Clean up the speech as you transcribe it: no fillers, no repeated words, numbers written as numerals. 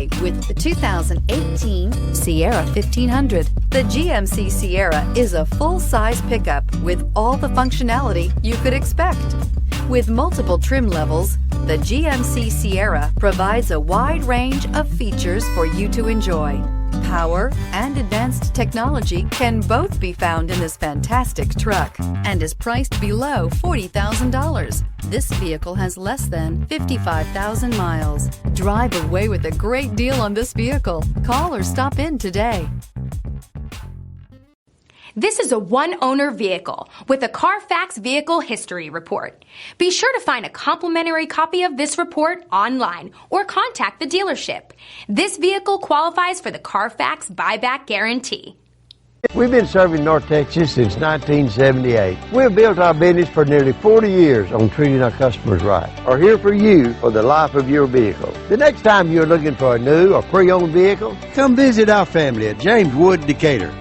today with the 2018 Sierra 1500. The GMC Sierra is a full-size pickup with all the functionality you could expect. With multiple trim levels, the GMC Sierra provides a wide range of features for you to enjoy. Power and advanced technology can both be found in this fantastic truck and is priced below $40,000. This vehicle has less than 55,000 miles. Drive away with a great deal on this vehicle. Call or stop in today. This is a one-owner vehicle with a Carfax Vehicle History Report. Be sure to find a complimentary copy of this report online or contact the dealership. This vehicle qualifies for the Carfax Buyback Guarantee. We've been serving North Texas since 1978. We've built our business for nearly 40 years on treating our customers right. Are here for you for the life of your vehicle. The next time you're looking for a new or pre-owned vehicle, come visit our family at James Wood Decatur.